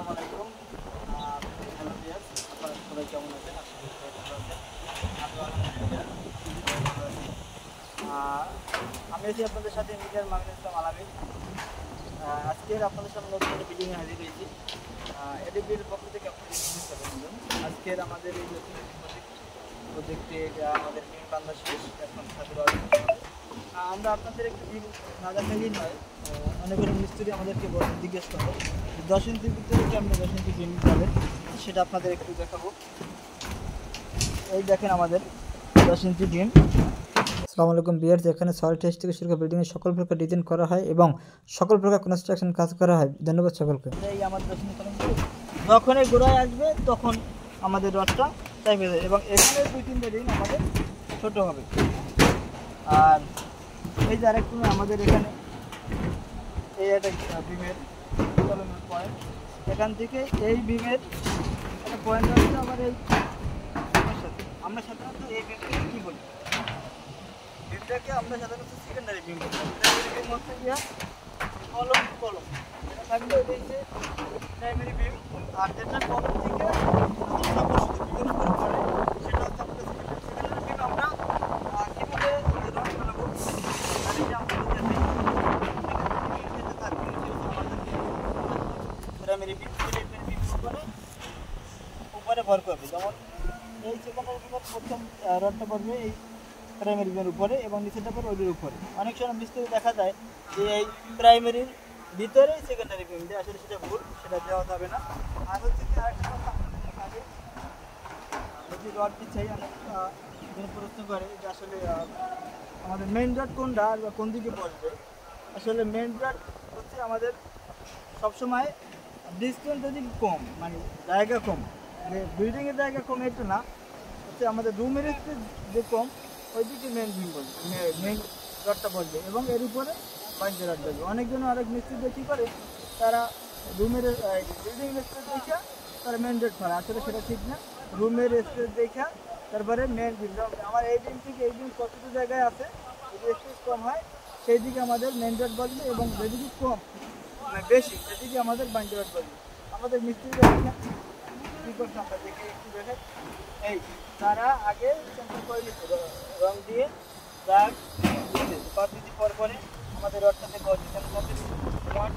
আসসালামু আলাইকুম। Hello viewers, আপনারা সবাই কেমন আছেন? আশা করি সবাই ভালো আছেন। আমিও আলহামদুলিল্লাহ ভালো আছি। আমি আছি আপনাদের সাথে ইঞ্জিনিয়ার মামিনুল ইসলাম আলামিন। আজকের আপনাদের সামনে নতুন একটা ভিডিও নিয়ে হাজির হয়েছি। এডিবির পক্ষ থেকে আপনাদের শুভেচ্ছা অভিনন্দন। আজকের আমাদের এই নতুন প্রজেক্টে আমাদের বিম বান্ধা শেষ, এখন ছাদের আমরা আপনাদের একটু বিম না দেখালেই নয়। অনেকগুলো মিস্ত্রি আমাদেরকে জিজ্ঞেস করে 10 ইঞ্চির ভিতরে কেমন 10 ইঞ্চি বিম যাবেন, সেটা আপনাদের একটু দেখাবো। এই দেখেন আমাদের 10 ইঞ্চি বিম। আসসালামু আলাইকুম ভিউয়ার্স, এখানে সয়েল টেস্ট থেকে শুরু করে বিল্ডিংয়ের সকল প্রকার ডিজাইন করা হয় এবং সকল প্রকার কনস্ট্রাকশন কাজ করা হয়। ধন্যবাদ সকলকে। এই আমার 10 ইঞ্চি যখনই গোড়ায় আসবে তখন আমাদের রডটা চাইবে এবং এখানে 2-3টা রিং আমাদের ছোট হবে। আর এই যে আরেকটু আমাদের এখানে এই একটা বিমের কলমের পয়েন্ট, এখান থেকে এই বিমের একটা পয়েন্ট আছে আবার এই সাথে। আমরা সাধারণত এই বিমটাকে কী বলি? বিমটাকে আমরা সাধারণত সেকেন্ডারি বিম বলি। সেকেন্ডারি বিম হচ্ছে গিয়া কলম টু কলম, এটা থাকবে এই যে প্রাইমারি বিম, আর যেটা কলম থেকে বিমের উপরে পড়ে সেটা হচ্ছে আমাদের সেকেন্ডারি বিম। আমরা কীভাবে রড বানাবো আর এই যে আমরা প্রাইমারি বিম করে উপরে ভর করবে। যেমন এই সেকেন্ডারি বিমের প্রথম রডটা পড়বে এই প্রাইমারি বিমের উপরে এবং নিচেটা পড়বে ওইটির উপরে। অনেক সময় মিস্ত্রি দেখা যায় যে এই প্রাইমারির ভিতরে সেকেন্ডারি বিম দেয়, আসলে সেটা ভুল, সেটা দেওয়া যাবে না। আর হচ্ছে কি আরেকটা কথা আপনাদের আগে যদি রড দিচ্ছাই অনেক প্রশ্ন করে যে আসলে আমাদের মেইন রড কোনটা আর কোন দিকে বসবে। আসলে মেইন রড হচ্ছে আমাদের সবসময় ডিস্টেন্স যদি কম, মানে জায়গা কম, যে বিল্ডিংয়ের জায়গা কম একটু না, হচ্ছে আমাদের রুমের যে কম ওই দিকে মেইন বিম বলবে, মেইন রডটা বসবে এবং এর উপরে বাইন্ডার রড বসবে। অনেকজন অনেক মিস্ত্রিদের কী করে, তারা রুমের বিল্ডিংয়ের স্পেস দেখা তারা মেইন রড ফেলে, আসলে সেটা ঠিক না। রুমের স্পেস দেখা তারপরে মেইন বিম, আমার এই বিম থেকে এই বিম কতটুকু জায়গায় আছে, যদি স্পেস কম হয় সেই দিকে আমাদের মেইন রড বসবে এবং যেদিকে কম মানে বেশি সেদিকে আমাদের বাইন্ডার রড বসবে। আমাদের মিস্ত্রিরা কী করছে আমরা দেখে একটু দেখে, এই তারা আগে সেন্টার করে নিচ্ছে রং দিয়ে দাগ 5 মিনিট পর পরে আমাদের রডটাতে বসবে, কেন তাদের রড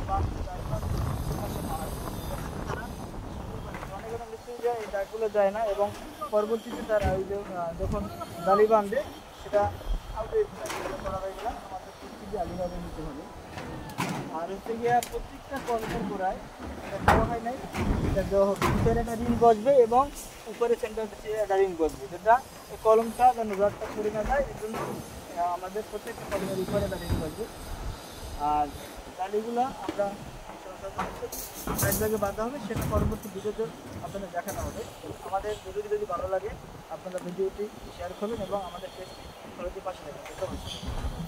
অনেক অনেক মিস্ত্রিরা এই দাগগুলো যায় না এবং পরবর্তীতে তারা ওই যে যখন জালি বাঁধবে সেটা আউটে করা হয়ে গেলাম আমাদের প্রত্যেকে আলাদাভাবে নিতে হবে। আর হচ্ছে গিয়া প্রত্যেকটা কলমের গোড়ায় এটা দেওয়া হয় নাই, এটা দেওয়া হবে ভিতরে একটা রিং বসবে এবং উপরে সেন্টার একটা রিং বসবে, যেটা এই কলমটা যেন রডটা ছড়ে না যায়, এই জন্য আমাদের প্রত্যেকটা কলমের উপরে একটা রিং বসবে। আর জালিগুলো আমরা সাইড ব্যাগে বাঁধা হবে, সেটা পরবর্তী ভিডিওতে আপনাদের দেখানো হবে। আমাদের ভিডিওটি যদি ভালো লাগে আপনারা ভিডিওটি শেয়ার করবেন এবং আমাদের পেজটি ফলোতে পাশে রাখবেন।